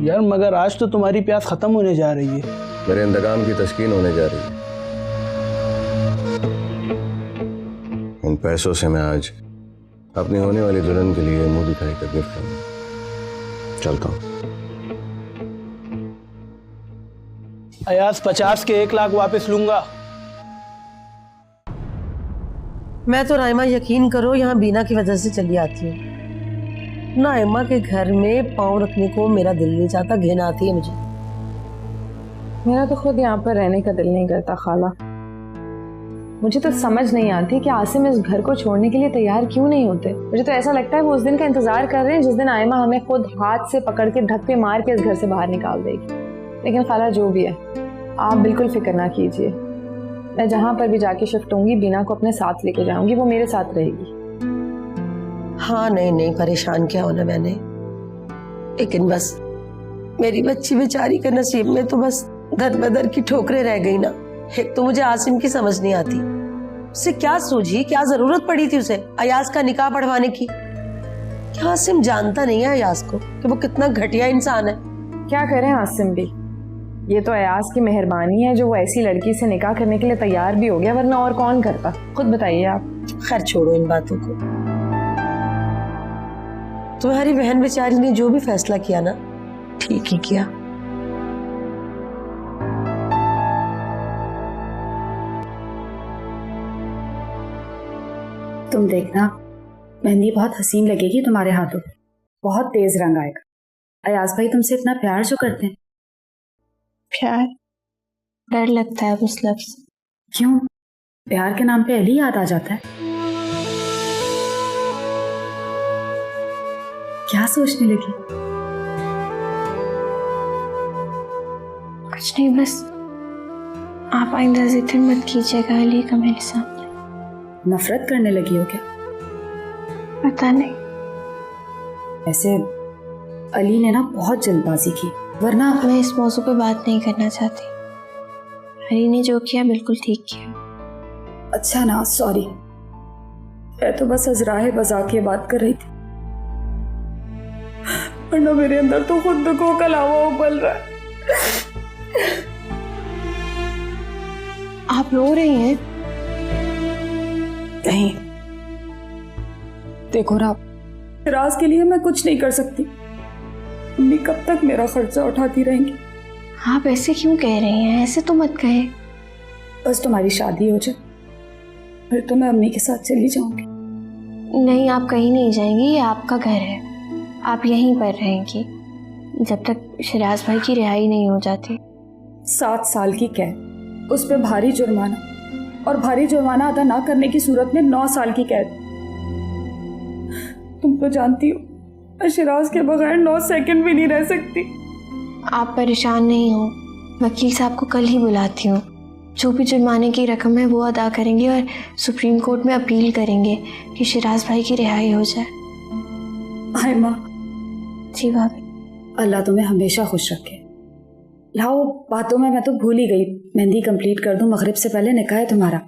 यार मगर आज तो तुम्हारी प्यास खत्म होने जा रही है। मेरे इंतकाम की तस्कीन होने जा रही है। इन पैसों से मैं आज अपनी होने वाली दुल्हन के लिए मुंह दिखाई कर गिफ्ट करूंगा। चलता हूँ। अयाज 50 के 1 लाख वापस लूंगा। मैं तो राइमा यकीन करो यहाँ बीना की वजह से चली आती हूँ। नाइमा के घर में पाँव रखने को मेरा दिल नहीं चाहता, घिन आती है मुझे। मेरा तो खुद यहाँ पर रहने का दिल नहीं करता खाला। मुझे तो समझ नहीं आती कि आसिम इस घर को छोड़ने के लिए तैयार क्यों नहीं होते। मुझे तो ऐसा लगता है वो उस दिन का इंतजार कर रहे हैं जिस दिन आयमा हमें खुद हाथ से पकड़ के धक्के मार के इस घर से बाहर निकाल देगी। लेकिन खाला जो भी है, आप बिल्कुल फिक्र ना कीजिए। मैं जहाँ पर भी जाके शिफ्ट होंगी बीना को अपने साथ लेके जाऊंगी, वो मेरे साथ रहेगी। हाँ नहीं परेशान क्या होना मैंने, लेकिन बस मेरी बच्ची बेचारी के नसीब में तो बस दर बदर की ठोकरें रह गई ना। एक तो मुझे आसिम की समझ नहीं आती, उसे क्या सूझी, क्या जरूरत पड़ी थी उसे अयाज का निकाह पढ़वाने की। क्या आसिम जानता नहीं है अयाज को कि वो कितना घटिया इंसान है। क्या करें आसिम भी, ये तो अयाज की मेहरबानी है जो वो ऐसी लड़की से निकाह करने के लिए तैयार भी हो गया, वरना और कौन करता। खुद बताइए आप। खैर छोड़ो इन बातों को। तुम्हारी बहन बेचारी ने जो भी फैसला किया ना, ठीक ही किया। तुम देखना मेहंदी बहुत हसीन लगेगी तुम्हारे हाथों, बहुत तेज रंग आएगा। अयाज भाई तुमसे इतना प्यार जो करते हैं। प्यार? डर लगता है उस लफ्ज से। क्यों? प्यार के नाम पे अली याद आ जाता है। क्या सोचने लगी? कुछ नहीं, बस आप आइंदा जिक्र मत कीजिएगा अली का मेरे सामने। नफरत करने लगी हो क्या? पता नहीं। ऐसे अली ने ना बहुत जल्दबाजी की, वरना मैं इस मौजू पे बात नहीं करना चाहती। अली ने जो किया बिल्कुल ठीक किया। अच्छा ना, सॉरी। मैं तो बस अजराहे मजाक की बात कर रही थी, वरना मेरे अंदर तो खुद दुखों का लावा उबल रहा है। आप रो रही हैं? नहीं, देखो ना, राज के लिए मैं कुछ नहीं कर सकती। मम्मी कब तक मेरा खर्चा उठाती रहेंगी? आप ऐसे क्यों कह रही हैं? ऐसे तो मत कहें। बस तुम्हारी शादी हो जाए फिर तो मैं अम्मी के साथ चली जाऊंगी। नहीं, आप कहीं नहीं जाएंगी, ये आपका घर है, आप यहीं पर रहेंगी जब तक शिराज भाई की रिहाई नहीं हो जाती। 7 साल की कैद, उस पर भारी जुर्माना, और भारी जुर्माना अदा ना करने की सूरत में 9 साल की कैद। तुम तो जानती हो मैं शिराज के बगैर 9 सेकंड भी नहीं रह सकती। आप परेशान नहीं हो, वकील साहब को कल ही बुलाती हूँ। जो भी जुर्माने की रकम है वो अदा करेंगे और सुप्रीम कोर्ट में अपील करेंगे कि शिराज भाई की रिहाई हो जाए। हाय माँ। जी भाभी। अल्लाह तुम्हें हमेशा खुश रखे। लाओ, बातों में मैं तो भूल ही गई, मेहंदी कंप्लीट कर दूं, मगरिब से पहले निकाह है तुम्हारा।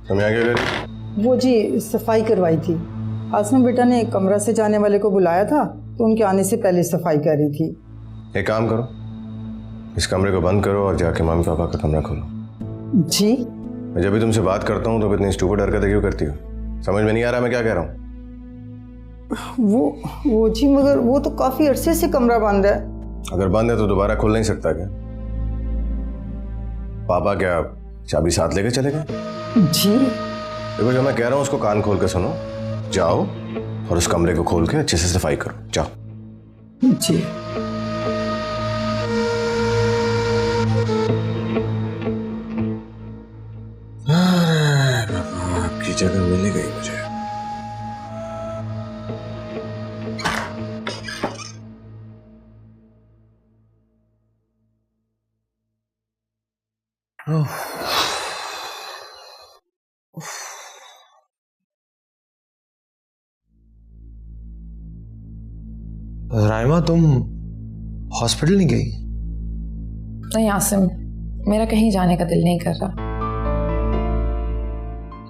तुम यहाँ क्या कर रही? वो जी सफाई करवाई थी। आसमा बेटा ने कमरा से जाने वाले को बुलाया था तो उनके आने से पहले सफाई कर रही थी। एक काम करो, इस कमरे को बंद करो और जाके मम्मी पापा का कमरा खोलो। जी? मैं जब भी तुमसे बात करता हूँ तो इतनी स्टूपिड हरकतें क्यों करती हो? समझ में नहीं आ रहा मैं क्या कह रहा हूँ? वो जी, मगर वो तो काफी अरसे से कमरा बंद है। अगर बंद है तो दोबारा खुल नहीं सकता क्या? पापा क्या चाबी साथ लेके चले गए? जी देखो, जो मैं कह रहा हूँ उसको कान खोल के सुनो। जाओ और उस कमरे को खोल के अच्छे से सफाई करो, जाओ। जी। आपकी जगह मिल गई मुझे। राइमा, तुम हॉस्पिटल नहीं गई? नहीं आसिम, मेरा कहीं जाने का दिल नहीं कर रहा।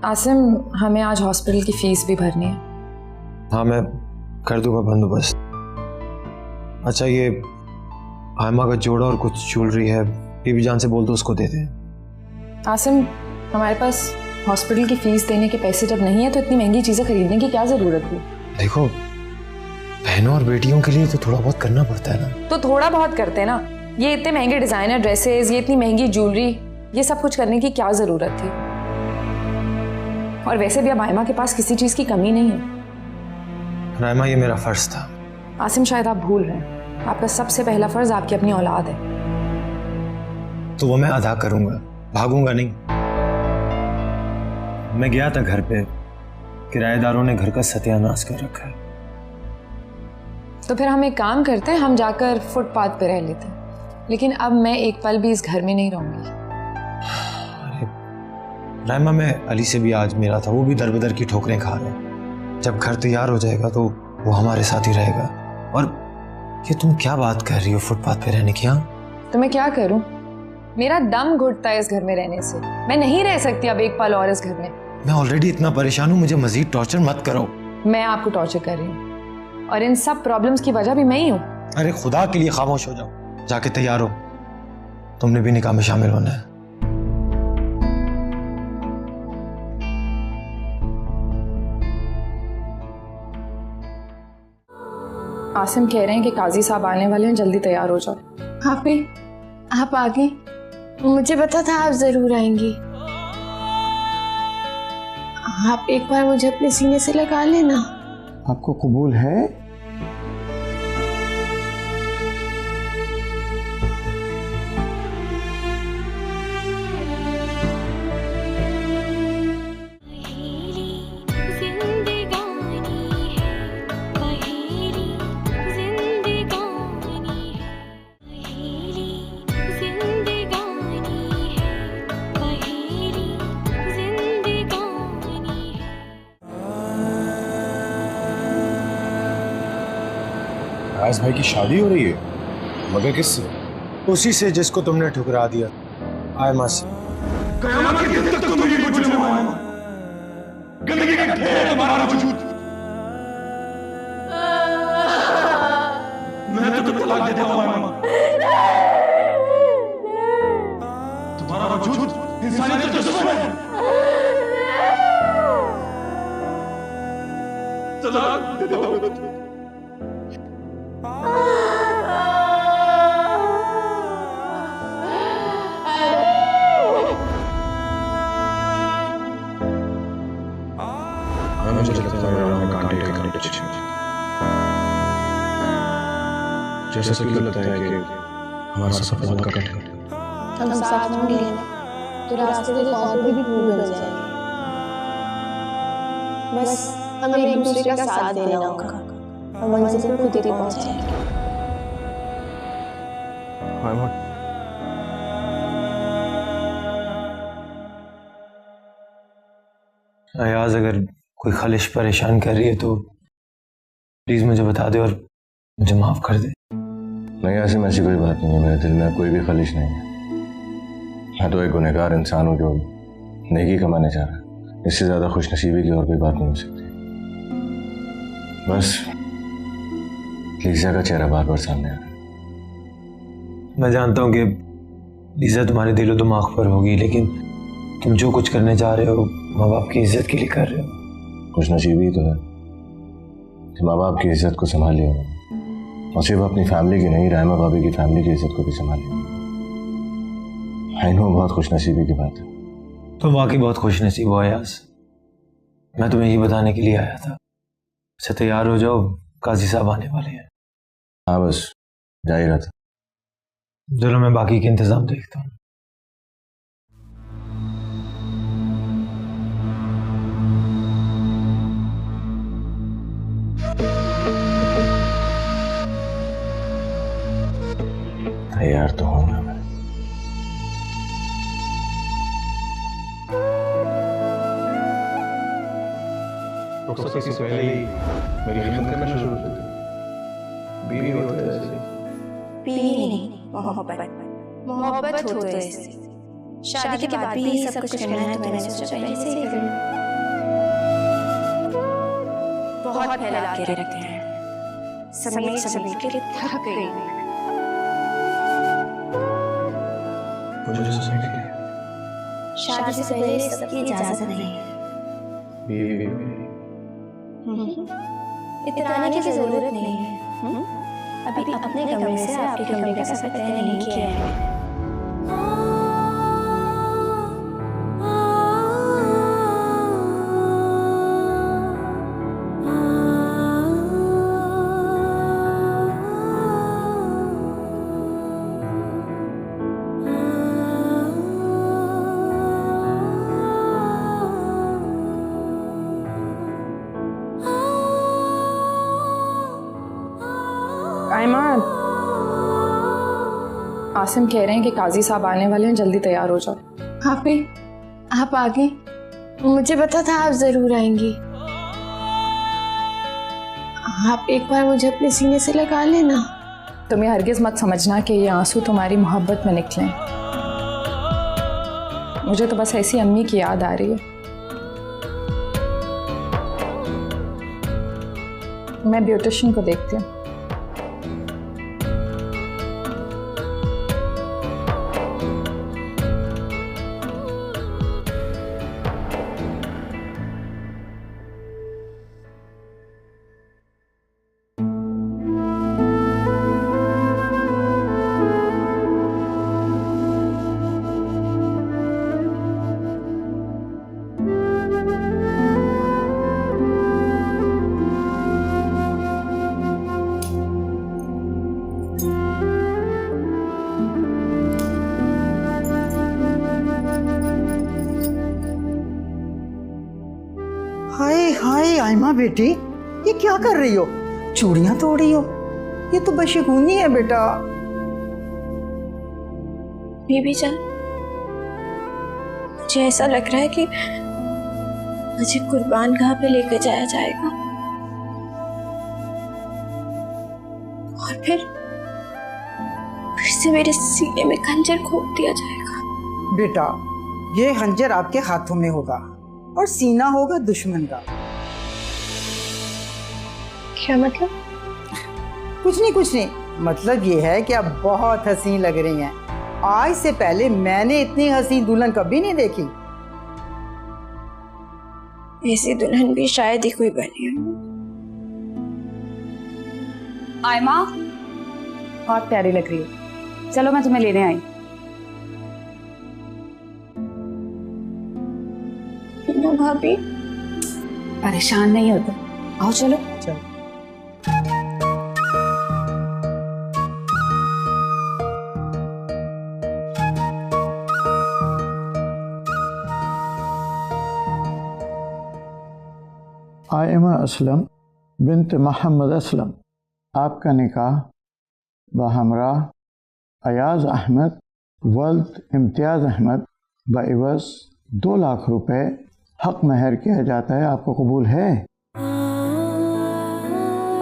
आसिम, हमें आज हॉस्पिटल की फीस भी भरनी है। हाँ, मैं कर दूंगा बंदोबस्त। अच्छा, ये आयमा का जोड़ा और कुछ ज्वेलरी है, बीबी जान से बोल दो उसको दे दे। आसिम, हमारे पास हॉस्पिटल की फीस देने के पैसे जब नहीं है तो इतनी महंगी चीज़ें खरीदने की क्या ज़रूरत थी? देखो, बहनों और बेटियों के लिए तो थोड़ा बहुत करना पड़ता है ना। तो थोड़ा बहुत करते ना। ये इतने महंगे डिज़ाइनर ड्रेसेस, ये इतनी महंगी ज्वेलरी, ये सब कुछ करने की क्या ज़रूरत थी? और वैसे भी अब आयमा के पास किसी चीज़ की कमी नहीं है। राइमा, ये मेरा फर्ज था। आसिम, शायद आप भूल रहे हैं, आपका सबसे पहला फर्ज आपकी अपनी औलाद है। तो वो मैं अदा करूंगा, भागूंगा नहीं। मैं गया था घर पे, किराएदारों ने घर का सत्यानाश कर रखा है। तो फिर हम एक काम करते हैं, हम जाकर फुटपाथ पे रह लेते हैं। लेकिन अब मैं एक पल भी इस घर में नहीं रहूंगी। राइमा, मैं अली से भी आज मिला था, वो भी दर बदर की ठोकरें खा रहे हैं। जब घर तैयार हो जाएगा तो वो हमारे साथ ही रहेगा। और ये तुम क्या बात कर रही हो फुटपाथ पे रहने की? हाँ, तो मैं क्या करूं? मेरा दम घुटता है इस घर में रहने से। मैं नहीं रह सकती अब एक पल और इस घर में। मैं ऑलरेडी इतना परेशान हूँ, मुझे मजीद टॉर्चर मत करो। मैं आपको टॉर्चर कर रही हूँ और इन सब प्रॉब्लम्स की वजह भी मैं ही हूँ। अरे खुदा के लिए खामोश हो जाओ, जाके तैयार हो, तुमने भी निकाह में शामिल होना है। आसिम कह रहे हैं कि काजी साहब आने वाले हैं, जल्दी तैयार हो जाओ। आप आ गई? मुझे पता था आप जरूर आएंगी। आप एक बार मुझे अपने सीने से लगा लेना। आपको कबूल है? राज भाई की शादी हो रही है, मगर किससे? उसी से जिसको तुमने ठुकरा दिया, आयमा से। मैं तो तुमको तलाक देता हूं आयमा। तुम्हारा वजूद इंसानियत का दुश्मन है। तलाक देता हूं। मुझे लगता है कांटे के कांटे पीछे, जैसे कि लगता है कि हमारा सफर बहुत कट है। हम साथ में मिले तो रास्ते में कांटे भी भूल बन जाएंगे। बस हमें एक दूसरे का साथ देना होगा और मंजिल पर खुद ही पहुंच जाएंगे। अयाज, अगर कोई खलिश परेशान कर रही है तो प्लीज मुझे बता दे और मुझे माफ कर दे। नहीं, ऐसी ऐसी कोई बात नहीं है। मेरे दिल में कोई भी खलिश नहीं है। मैं तो एक गुनहगार इंसान हूँ जो नेकी कमाने चाह रहा है। इससे ज्यादा खुशनसीबी की और कोई बात नहीं हो सकती। बस लीजा का चेहरा बार बार सामने आ रहा है। मैं जानता हूँ कि लीजा तुम्हारे दिलो दिमाग पर होगी, लेकिन तुम जो कुछ करने जा रहे हो माँ बाप की इज्जत के लिए कर रहे हो। खुशनसीबी तो है कि माँ बाप की इज्जत को संभाल लिया और सिर्फ अपनी फैमिली की नहीं, राइमा भाभी की फैमिली की इज्जत को भी संभाल लिया। आई नो, बहुत खुशनसीबी की बात है। तुम वाकई बहुत खुशनसीब हो अयाज। मैं तुम्हें यही बताने के लिए आया था। अच्छा, तैयार हो जाओ, काजी साहब आने वाले हैं। हाँ, बस जा ही रहा था। चलो, मैं बाकी के इंतजाम देखता हूँ। तैयार तो हूँ मैं। रुखसती से पहले ही मेरी खिदमत करना शुरू कर दी। बीवी होते ऐसे। बीवी नहीं, मोहब्बत हो तो ऐसे। शादी के बाद भी यही सब कुछ करना है तो मैंने सोचा पहले से ही कर लूं। बहुत फैला के रखते हैं, समेट के थक गई। मुझे समेट के शादी से पहले सबकी इजाजत नहीं है। बीवी इतराने की जरूरत नहीं है। अभी अपने कमरे से आपके कमरे का सफर तय नहीं किया है। आयमान, आसिम कह रहे हैं कि काजी साहब आने वाले हैं, जल्दी तैयार हो जाओ। भाभी, आप आ गई? मुझे पता था आप जरूर आएंगी। आप एक बार मुझे अपने सीने से लगा लेना। तुम्हें हरगिज मत समझना कि ये आंसू तुम्हारी मोहब्बत में निकले। मुझे तो बस ऐसी अम्मी की याद आ रही है। मैं ब्यूटिशियन को देखती हूँ। हाय हाय आयमा बेटी, ये क्या कर रही हो? चूड़ियां तोड़ रही हो? ये तो बशगुनी है बेटा। बीबी जान, मुझे ऐसा लग रहा है कि मुझे कुर्बान गाह पे लेकर जाया जाएगा और फिर से मेरे सीने में खंजर घोंप दिया जाएगा। बेटा, ये खंजर आपके हाथों में होगा और सीना होगा दुश्मन का। क्या मतलब? कुछ नहीं, मतलब ये है कि आप बहुत हसीन लग रही हैं। आज से पहले मैंने इतनी हसीन दुल्हन कभी नहीं देखी। ऐसी दुल्हन भी शायद ही कोई बनी हो। आयमा, बहुत प्यारी लग रही है। चलो मैं तुम्हें लेने आई। ना भाभी, परेशान नहीं होते, आओ चलो। आयमा असलम बिन्त मोहम्मद असलम, आपका निकाह बहमरा अयाज अहमद वल्द इम्तियाज़ अहमद बइवज़ 2 लाख रुपए हक महर किया जाता है। आपको कबूल है?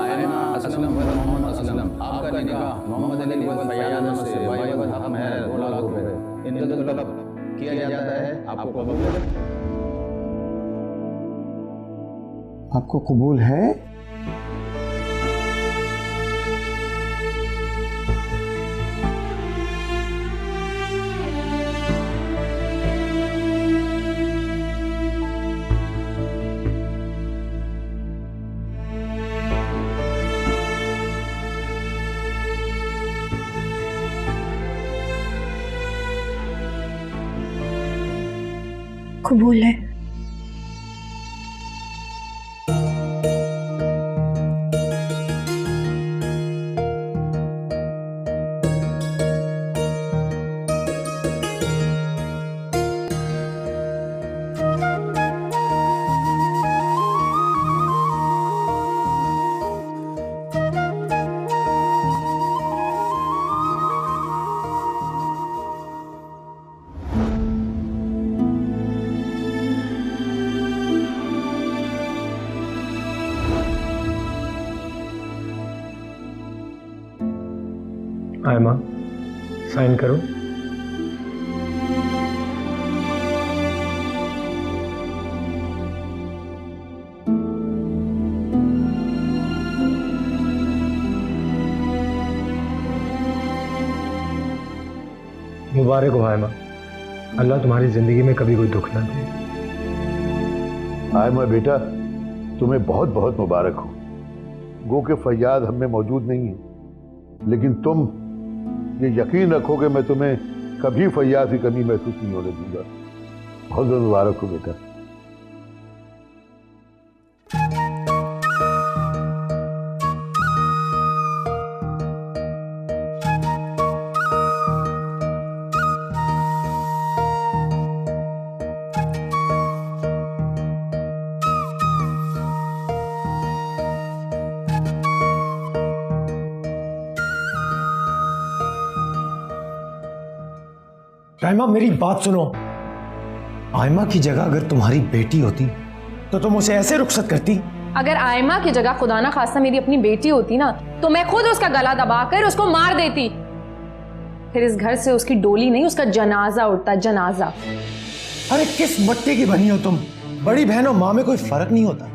आयमा असलम व मोहम्मद असलम, आपका निकाह मोहम्मद अली व फयाज से बइवज़ हक महर 2 लाख रुपए इंतज़ाम किया जाता है। आपको कबूल है? आपको कबूल है? कबूल है। आयमा साइन करो। मुबारक हो आयमा, अल्लाह तुम्हारी जिंदगी में कभी कोई दुख ना दे। आयमा बेटा, तुम्हें बहुत बहुत मुबारक हो। गो के फैयाद हम में मौजूद नहीं है, लेकिन तुम ये यकीन रखो कि मैं तुम्हें कभी फैयाद की कमी महसूस नहीं होने दूंगा। बहुत बहुत मुबारक हो बेटा। आयमा मेरी बात सुनो। आयमा की जगह अगर तुम्हारी बेटी होती तो तुम उसे ऐसे रुखसत करती? अगर आयमा की जगह खुदा ना खास्ता मेरी अपनी बेटी होती ना, तो मैं खुद उसका गला दबाकर उसको मार देती। फिर इस घर से उसकी डोली नहीं, उसका जनाजा उठता, जनाजा। अरे किस मट्टी की बनी हो तुम? बड़ी बहन और माँ में कोई फर्क नहीं होता।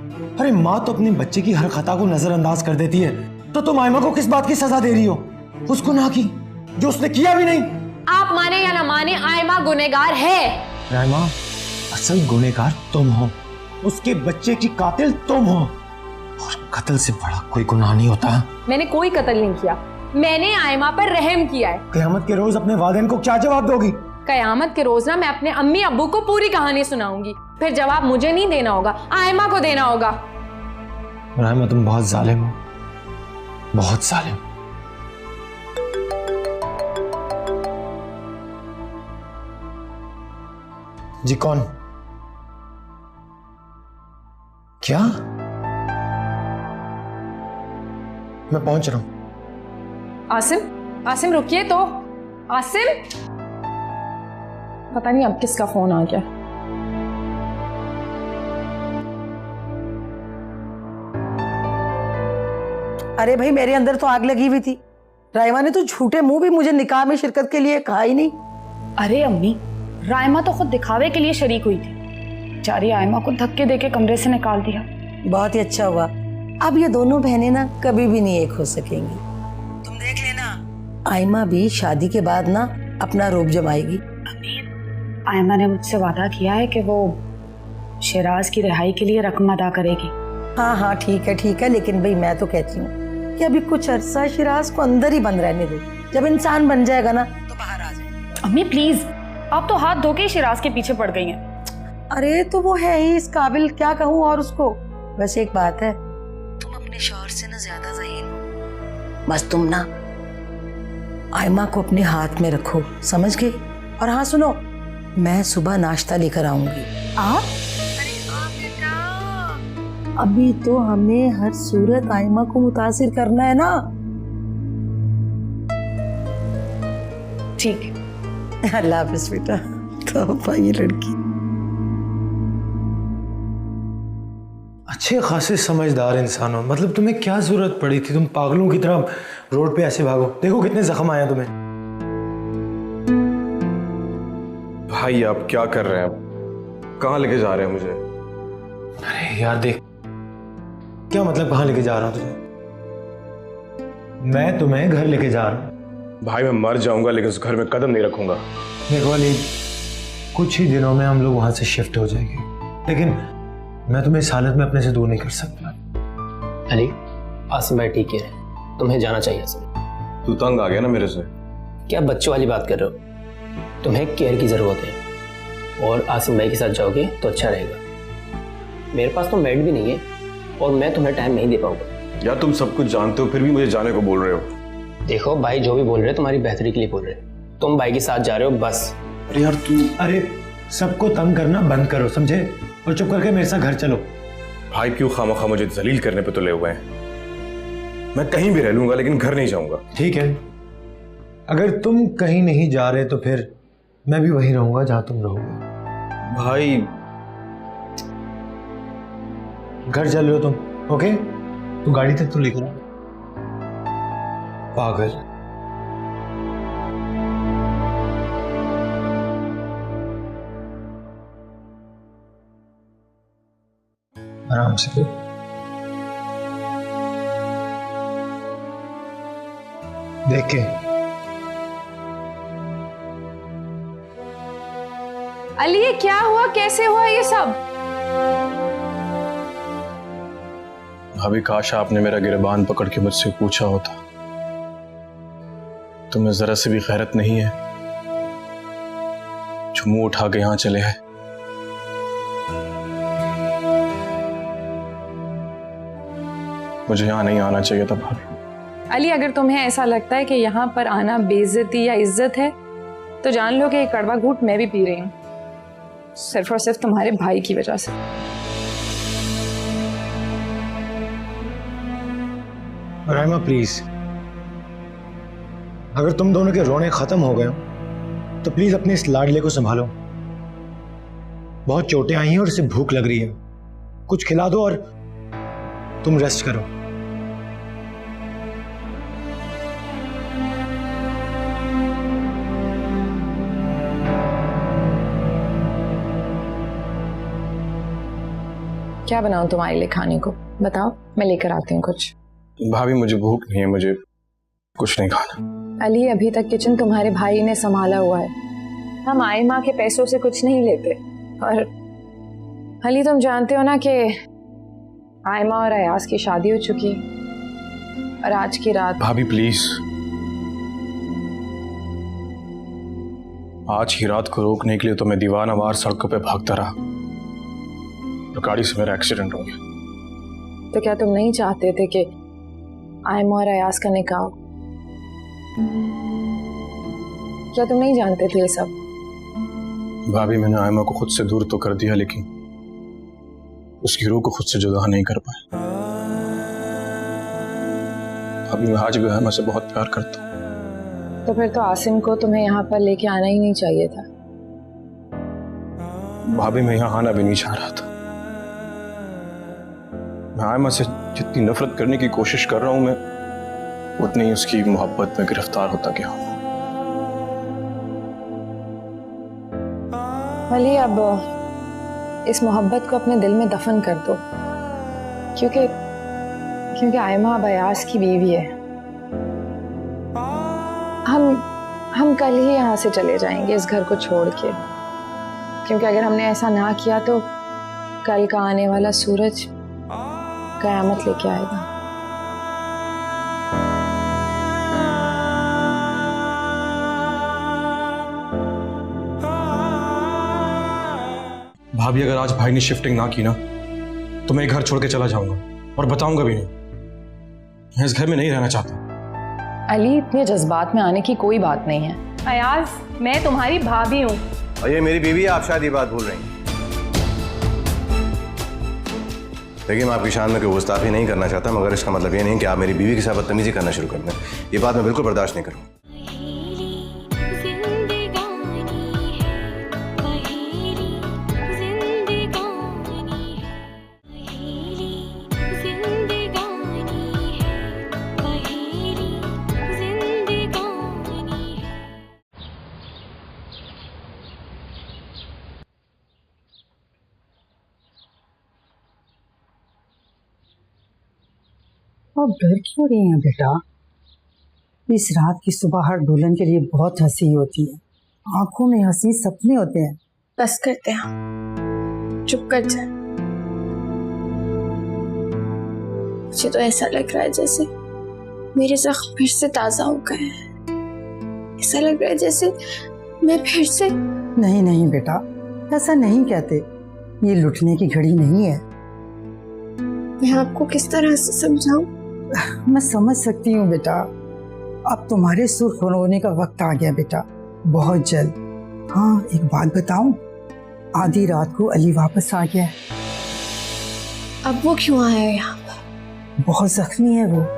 अरे माँ तो अपने बच्चे की हर खता को नजरअंदाज कर देती है, तो तुम आयमा को किस बात की सजा दे रही हो? उसको ना की जो उसने किया भी नहीं। आप माने या ना माने, आयमा गुनहगार है। आयमा असल गुनहगार तुम हो, उसके बच्चे की कातिल तुम हो, और कत्ल से बड़ा कोई गुनाह नहीं होता। मैंने कोई कत्ल नहीं किया, मैंने आयमा पर रहम किया है। क़यामत के रोज अपने वालिदैन को क्या जवाब दोगी? कयामत के रोज ना मैं अपने अम्मी अब्बू को पूरी कहानी सुनाऊंगी, फिर जवाब मुझे नहीं देना होगा, आयमा को देना होगा। आयमा तुम बहुत जालिम हो, बहुत जालिम। जी कौन? क्या? मैं पहुंच रहा हूं। आसिम, आसिम रुकिए तो। आसिम, पता नहीं अब किसका फोन आ गया। अरे भाई, मेरे अंदर तो आग लगी हुई थी। रायमा ने तो झूठे मुंह भी मुझे निकाह में शिरकत के लिए कहा ही नहीं। अरे अम्मी, रायमा तो खुद दिखावे के लिए शरीक हुई थी। बेचारी आयमा को धक्के देके कमरे से निकाल दिया। बहुत ही अच्छा हुआ। अब ये दोनों बहनें ना कभी भी नहीं एक हो सकेंगी। तुम देख लेना, आयमा भी शादी के बाद ना अपना रूप जमाएगी। आयमा ने मुझसे वादा किया है कि वो शिराज की रिहाई के लिए रकम अदा करेगी। हाँ हाँ ठीक है, लेकिन भाई मैं तो कहती हूँ कि अभी कुछ अरसा शिराज को अंदर ही बंद रहने दो। जब इंसान बन जाएगा ना तो बाहर आ जाए। अम्मी प्लीज, आप तो हाथ धो के ही शिराज के पीछे पड़ गई हैं। अरे तो वो है ही इस काबिल, क्या कहूँ और उसको। बस एक बात है, तुम अपने शौहर से ना ज्यादा ज़हीन हो। बस तुम ना आयमा को अपने हाथ में रखो, समझ गई? और हाँ सुनो, मैं सुबह नाश्ता लेकर आऊंगी। आप? अभी तो हमें हर सूरत आयमा को मुतासिर करना है ना। ठीक है। अल्लाह हाफिज बेटा। तो ये लड़की अच्छे खासे समझदार इंसान हो, मतलब तुम्हें क्या जरूरत पड़ी थी तुम पागलों की तरह रोड पे ऐसे भागो? देखो कितने जख्म आए तुम्हें। भाई आप क्या कर रहे हैं? कहाँ लेके जा रहे हैं मुझे? अरे यार देख, क्या मतलब कहाँ लेके जा रहा हूँ तुझे? मैं तुम्हें घर लेके जा रहा हूँ। भाई मैं मर जाऊंगा लेकिन उस घर में कदम नहीं रखूंगा। देखो अली, कुछ ही दिनों में हम लोग वहां से शिफ्ट हो जाएंगे, लेकिन मैं तुम्हें इस हालत में अपने से दूर नहीं कर सकता। अली, आसिम भाई ठीक है, तुम्हें जाना चाहिए। आसिम, तू तंग आ गया ना मेरे से? क्या बच्चों वाली बात कर रहे हो? तुम्हें केयर की ज़रूरत है और आसिम भाई के साथ जाओगे तो अच्छा रहेगा। मेरे पास तो मेड भी नहीं है और मैं तुम्हें टाइम नहीं दे पाऊंगा। यार तुम सब कुछ जानते हो फिर भी मुझे जाने को बोल रहे हो। देखो भाई, जो भी बोल रहे हैं तुम्हारी बेहतरी के लिए बोल रहे हैं। तुम भाई के साथ जा रहे हो बस। अरे यार तू, अरे सबको तंग करना बंद करो, समझे? और चुप करके मेरे साथ घर चलो। भाई क्यों खामखा मुझे जलील करने पे तुले हुए हैं? मैं कहीं भी रह लूंगा लेकिन घर नहीं जाऊंगा। ठीक है, अगर तुम कहीं नहीं जा रहे तो फिर मैं भी वहीं रहूंगा जहां तुम रहोगे। भाई घर चल रहे हो तुम? ओके, तू गाड़ी तक तो लेकर आ। पागल। आराम से पी। देख के अली, ये क्या हुआ? कैसे हुआ ये सब? भाभी काश आपने मेरा गिरबान पकड़ के मुझसे पूछा होता, तुम्हें जरा से भी खैरत नहीं है जो मुंह उठा के यहां चले हैं। मुझे यहां नहीं आना चाहिए था भाभी। अली, अगर तुम्हें ऐसा लगता है कि यहाँ पर आना बेइज्जती या इज्जत है तो जान लो कि एक कड़वा घूंट मैं भी पी रही हूँ, सिर्फ और सिर्फ तुम्हारे भाई की वजह से। राइमा प्लीज, अगर तुम दोनों के रोने खत्म हो गए हो तो प्लीज अपने इस लाडले को संभालो। बहुत चोटें आई हैं और इसे भूख लग रही है, कुछ खिला दो और तुम रेस्ट करो। क्या बनाऊं तुम्हारे लिए खाने को? बताओ, मैं लेकर आती हूँ कुछ। भाभी मुझे भूख नहीं है, मुझे कुछ नहीं खाना। अली, अभी तक किचन तुम्हारे भाई ने संभाला हुआ है, हम आयमा के पैसों से कुछ नहीं लेते। और अली, तुम जानते हो ना कि आयमा और अयाज की शादी हो चुकी और आज की रात। भाभी प्लीज, आज की रात को रोकने के लिए तो मैं दीवानावार सड़कों पे भागता रहा और गाड़ी से मेरा एक्सीडेंट हो गया। तो क्या तुम नहीं चाहते थे कि आयमा और अयाज का निकाह हो? क्या तुम नहीं जानते थे ये सब? भाभी, मैंने आयमा को खुद से दूर तो कर दिया, लेकिन उसकी रूह को खुद से जुदा नहीं कर पाया। अभी मैं आज भी आयमा से बहुत प्यार करता हूँ। तो फिर तो आसिम को तुम्हें यहाँ पर लेके आना ही नहीं चाहिए था। भाभी, मैं यहाँ आना भी नहीं चाह रहा था। मैं आयमा से जितनी नफरत करने की कोशिश कर रहा हूं, मैं उतनी ही उसकी मोहब्बत में गिरफ्तार होता गया हूं। अली, अब इस मोहब्बत को अपने दिल में दफन कर दो, क्योंकि आयमा अब अयाज की बीवी है। हम कल ही यहाँ से चले जाएंगे इस घर को छोड़ के, क्योंकि अगर हमने ऐसा ना किया तो कल का आने वाला सूरज कयामत लेके आएगा। भाभी, अगर आज भाई ने शिफ्टिंग ना की ना तो मैं घर छोड़ के चला जाऊंगा और बताऊंगा भी नहीं। मैं इस घर में नहीं रहना चाहता। अली, इतने जज्बात में आने की कोई बात नहीं है। अयाज, मैं तुम्हारी भाभी हूँ। और ये मेरी बीवी है, आप शायद ये बात भूल रही हैं। देखिए, मैं आपकी शान में कोई गुस्ताखी नहीं करना चाहता, मगर इसका मतलब ये नहीं कि आप मेरी बीवी के साथ बदतमीजी करना शुरू कर दें। ये बात मैं बिल्कुल बर्दाश्त नहीं करूँगा। आप डर क्यों रही हैं बेटा? इस रात की सुबह हर दुल्हन के लिए बहुत हंसी होती है, आंखों में हंसी सपने होते हैं। बस करते हैं, चुप कर जाए। मुझे तो ऐसा लग रहा है जैसे मेरे जख्म फिर से ताजा हो गए हैं। ऐसा लग रहा है जैसे मैं फिर से। नहीं नहीं बेटा, ऐसा नहीं कहते, ये लुटने की घड़ी नहीं है। मैं आपको किस तरह से समझाऊं? मैं समझ सकती हूँ बेटा, अब तुम्हारे सुर्ख होने का वक्त आ गया बेटा, बहुत जल्द। हाँ, एक बात बताऊं, आधी रात को अली वापस आ गया है। अब वो क्यों आया है यहाँ पर? बहुत जख्मी है वो।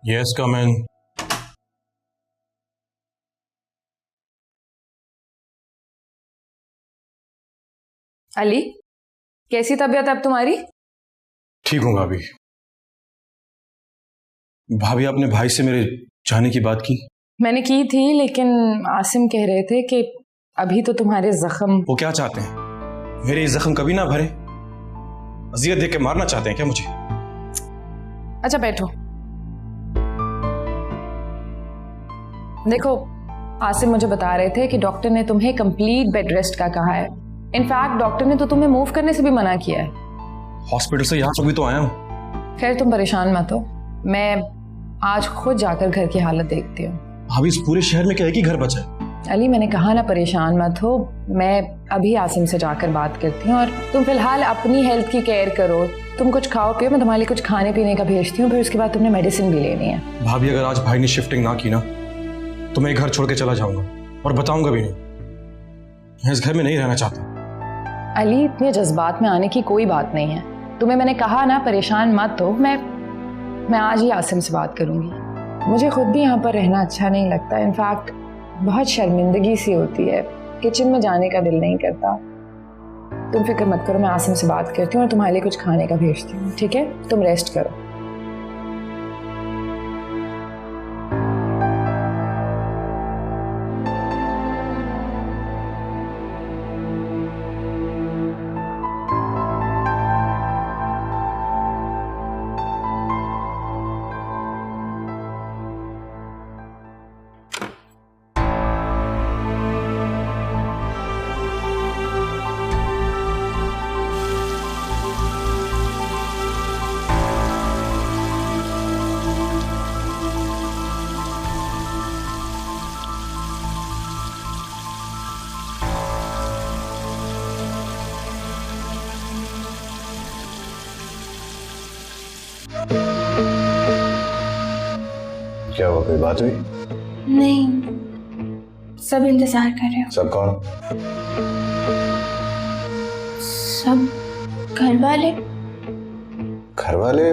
Yes, come in. अली, कैसी तबीयत अब तुम्हारी? ठीक हूँ भाभी। भाभी आपने भाई से मेरे जाने की बात की? मैंने की थी, लेकिन आसिम कह रहे थे कि अभी तो तुम्हारे जख्म। वो क्या चाहते हैं? मेरे ये जख्म कभी ना भरे? अजियत देख के मारना चाहते हैं क्या मुझे? अच्छा बैठो। देखो, आसिम मुझे बता रहे थे कि डॉक्टर ने तुम्हें कंप्लीट बेड रेस्ट का कहा है। इनफैक्ट डॉक्टर ने तो तुम्हें मूव करने से भी मना किया है। हॉस्पिटल से यहाँ तक भी तो आया हूँ। खैर तुम परेशान मत हो, मैं आज खुद जाकर घर की हालत देखती हूँ। भाभी इस पूरे शहर में क्या एक ही घर बचा है? अली मैंने कहा ना परेशान मत हो, मैं अभी आसिम से जाकर बात करती हूँ और तुम फिलहाल अपनी हेल्थ की केयर करो। तुम कुछ खाओ पियो, मैं तुम्हारे लिए कुछ खाने पीने का भेजती हूँ, फिर उसके बाद तुमने मेडिसिन भी लेनी है। भाभी अगर आज भाई ने शिफ्टिंग ना की ना तो मैं घर छोड़ के चला जाऊंगा और बताऊंगा भी नहीं। मैं इस घर में नहीं रहना चाहता। अली इतने जज्बात में आने की कोई बात नहीं है। तुम्हें मैंने कहा ना परेशान मत हो, मैं आज ही आसिम से बात करूंगी। मुझे खुद भी यहाँ पर रहना अच्छा नहीं लगता। इनफैक्ट बहुत शर्मिंदगी सी होती है, किचन में जाने का दिल नहीं करता। तुम फिक्र मत करो, मैं आसिम से बात करती हूँ और तुम्हारे लिए कुछ खाने का भेजती हूँ, ठीक है? तुम रेस्ट करो। क्या हुआ, कोई बात हुई? नहीं, सब इंतजार कर रहे हो। सब कौन? सब घर वाले। घर वाले?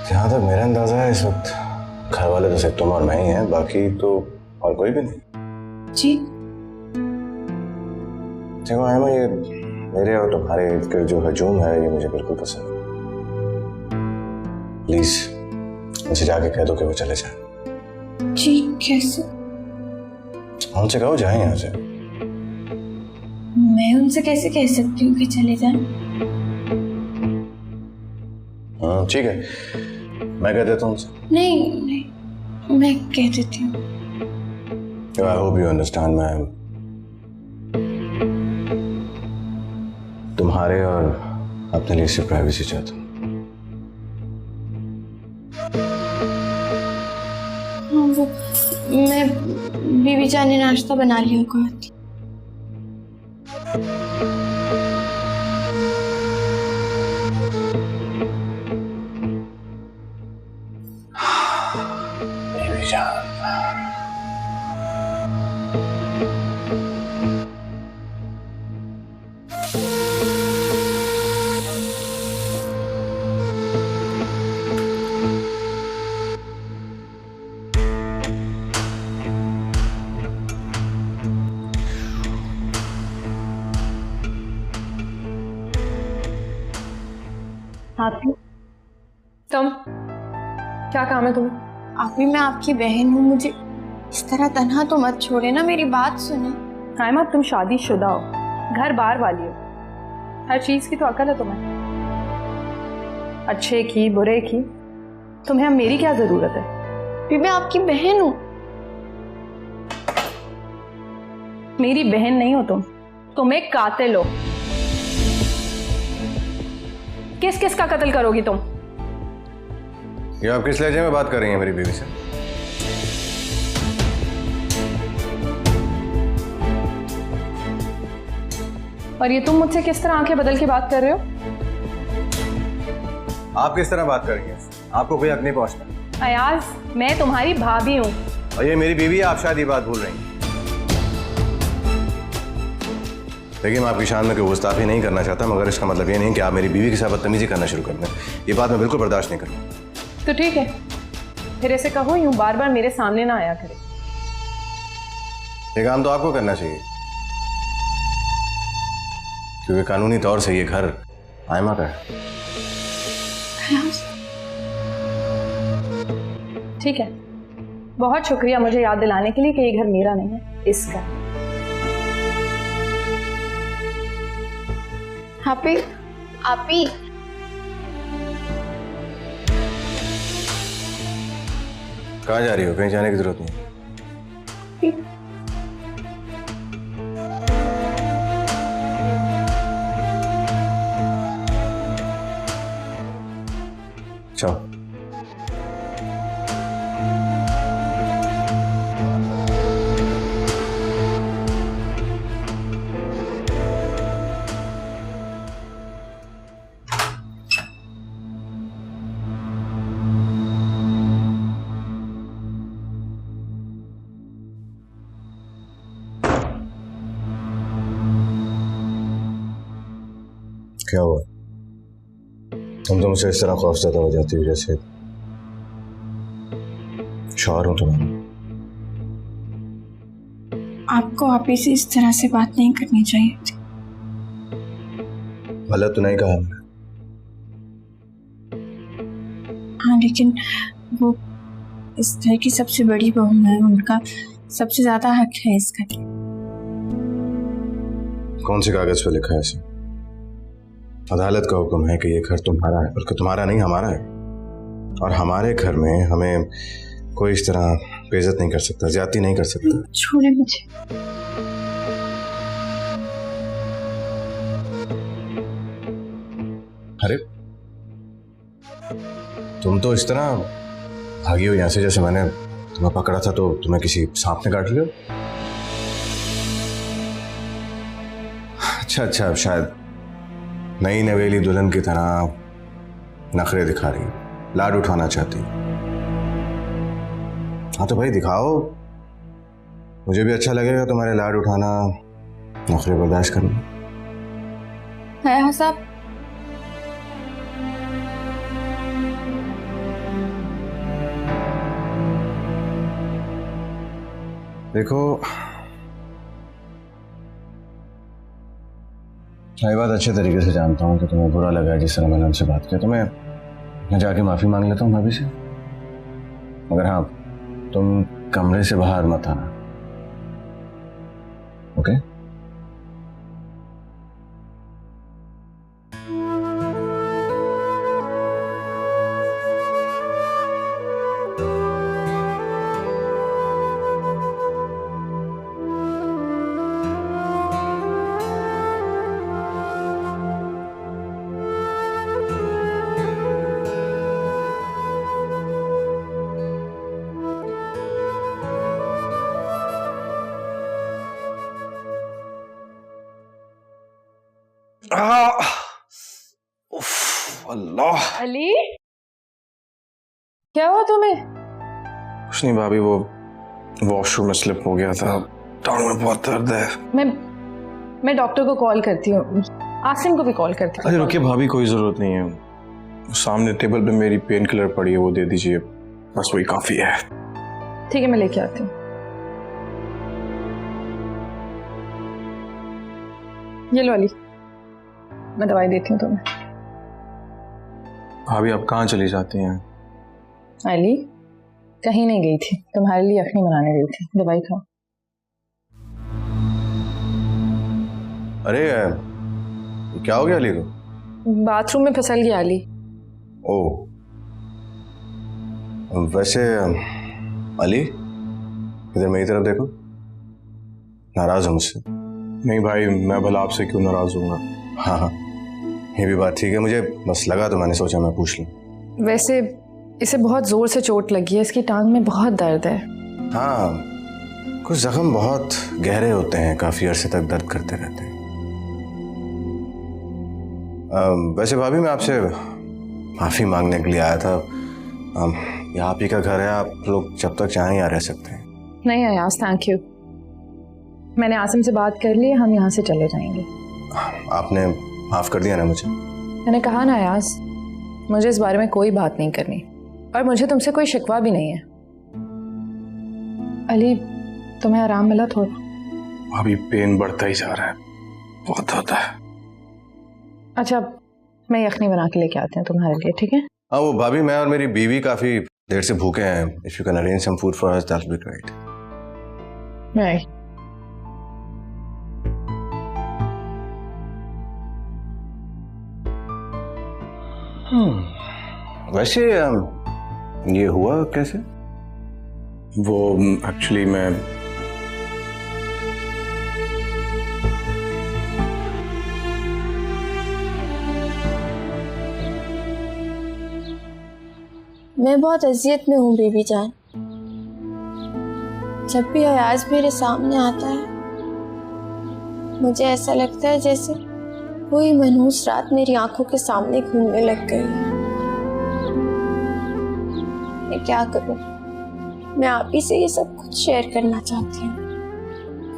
जहां तक मेरा अंदाजा है इस वक्त घर वाले तो सिर्फ तुम और मैं ही हैं, बाकी तो और कोई भी नहीं। जी देखो आयमा, ये मेरे और तुम्हारे इर्द गिर्द जो हजूम है ये मुझे बिल्कुल पसंद नहीं। प्लीज उनसे जाके कह दो कि वो चले जाए। जी कैसे? उनसे कहो जाए यहाँ से। मैं उनसे कैसे कह सकती हूँ कि चले जाएं? हाँ ठीक है, मैं कह देता हूँ उनसे। नहीं, मैं कह देती हूँ। आई होप यू अंडरस्टैंड, मैं तुम्हारे और अपने लिए सिर्फ प्राइवेसी चाहता हूँ। हाँ, वो मैं बीबी जान ने नाश्ता बना लिया कहा थी। बीबी जान, तुम क्या काम है तुम्हें? अभी मैं आपकी बहन हूँ, मुझे इस तरह तन्हा तो मत छोड़े ना, मेरी बात सुने। कायमा तुम शादीशुदा हो, घर बार वाली हो, हर चीज की तो अकल है तुम्हें, अच्छे की बुरे की। तुम्हें अब मेरी क्या जरूरत है? भी मैं आपकी बहन हूँ। मेरी बहन नहीं हो तुम एक कातिल हो। किस किस का कत्ल करोगी तुम? ये आप किस लहजे में बात कर रही हैं मेरी बीवी से? और ये तुम मुझसे किस तरह आंखें बदल के बात कर रहे हो? आप किस तरह बात कर रही हैं? आपको कोई हक नहीं पहुंचता। अयाज, मैं तुम्हारी भाभी हूँ। और ये मेरी बीवी है, आप शायद ये बात भूल रही हैं। लेकिन मैं आपकी शान में कोई गुस्ताखी नहीं करना चाहता, मगर इसका मतलब ये नहीं कि आप मेरी बीवी के साथ बदतमीजी करना शुरू कर दें। ये बात मैं बिल्कुल बर्दाश्त नहीं करूँगा। तो ठीक है, फिर ऐसे कहो, यूं बार बार मेरे सामने ना आया करे। ये काम तो आपको करना चाहिए। क्योंकि कानूनी तौर से ये घर आयमा का है। ठीक है, बहुत शुक्रिया मुझे याद दिलाने के लिए कि ये घर मेरा नहीं है, इसका। आपी आपी कहाँ जा रही हो? कहीं जाने की जरूरत नहीं। चलो। क्या हुआ? तुम तो मुझसे इस तरह खौफज़दा हो जाती हो जैसे शौहर हूं तुम्हारा। आपको आपी से इस तरह से बात नहीं करनी चाहिए थी। गलत तो नहीं कहा मैंने। हाँ, लेकिन वो इस घर की सबसे बड़ी बहू है, उनका सबसे ज्यादा हक है इस घर में। कौन से कागज पे लिखा है ऐसे? अदालत का हुक्म है कि ये घर तुम्हारा है, बल्कि तुम्हारा नहीं हमारा है। और हमारे घर में हमें कोई इस तरह बेइज्जत नहीं कर सकता, ज्यादती नहीं कर सकता। छोड़े मुझे। अरे तुम तो इस तरह भागी हो यहाँ से जैसे मैंने तुम्हें पकड़ा था तो तुम्हें किसी सांप ने काट लिया। अच्छा, शायद नई नवेली दुल्हन की तरह नखरे दिखा रही, लाड उठाना चाहती। हाँ तो भाई दिखाओ, मुझे भी अच्छा लगेगा तुम्हारे लाड उठाना, नखरे बर्दाश्त करना। है साहब, देखो मैं बात अच्छे तरीके से जानता हूँ कि तुम्हें बुरा लगा जिस तरह मैंने उनसे बात किया। तो मैं जाके माफी मांग लेता हूँ भाभी से। मगर हाँ, तुम कमरे से बाहर मत आना, ओके? अल्लाह। अली, क्या हुआ तुम्हें? कुछ नहीं भाभी, वो वॉशरूम में स्लिप हो गया था, टांग में बहुत दर्द है। मैं डॉक्टर को कॉल करती हूँ, आसिम को भी कॉल करती हूँ। अरे रुकिए भाभी, कोई जरूरत नहीं है। सामने टेबल पे मेरी पेन किलर पड़ी है, वो दे दीजिए, बस वही काफी है। ठीक है, मैं लेके आती हूँ। ये लो अली, मैं दवाई देती हूँ तुम्हें। भाभी आप कहाँ चली जाती हैं? अली, कहीं नहीं गई थी, तुम्हारे लिए यखनी बनाने गई थी। दवाई खाओ। अरे क्या हो गया अली को? बाथरूम में फिसल गया अली। ओह, वैसे अली इधर मेरी तरफ देखो। नाराज हो मुझसे? नहीं भाई, मैं भला आपसे क्यों नाराज हूँगा। हाँ, ये भी बात ठीक है। मुझे बस लगा तो मैंने सोचा मैं पूछ लूं। वैसे इसे बहुत जोर से चोट लगी है, इसकी टांग में बहुत दर्द है। हाँ, कुछ जख्म बहुत गहरे होते हैं, काफी अरसे तक दर्द करते रहते हैं। वैसे भाभी मैं आपसे माफी मांगने के लिए आया था। यहाँ आप ही का घर है, आप लोग जब तक चाहें यहाँ रह सकते हैं। नहीं अयाज, थैंक यू। मैंने आसिम से बात कर ली, हम यहाँ से चले जाएंगे। आपने माफ कर दिया ना मुझे? मैंने कहा ना अयाज, मुझे इस बारे में कोई बात नहीं करनी, और मुझे तुमसे कोई शिकवा भी नहीं है। अली, तुम्हें आराम मिला थोड़ा? अभी पेन बढ़ता ही जा रहा है, बहुत होता है। अच्छा, मैं यखनी बना के लेके आती हूँ तुम्हारे लिए, ठीक है? हाँ, वो भाभी, मैं और मेरी बीवी काफी देर से भूखे हैं। If you can arrange some food for us that will be great. Right. वैसे ये हुआ कैसे? वो एक्चुअली मैं बहुत अजियत में हूँ बेबी जान। जब भी अयाज मेरे सामने आता है मुझे ऐसा लगता है जैसे कोई मनहूस रात मेरी आंखों के सामने घूमने लग गई है। मैं क्या करूं? मैं आप ही से ये सब कुछ शेयर करना चाहती हूँ,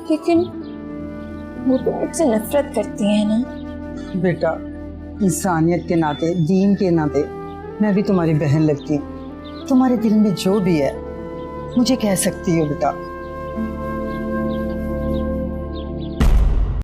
लेकिन वो तो मुझसे नफरत करती है ना। बेटा, इंसानियत के नाते, दीन के नाते मैं भी तुम्हारी बहन लगती हूँ। तुम्हारे दिल में जो भी है मुझे कह सकती हो बेटा।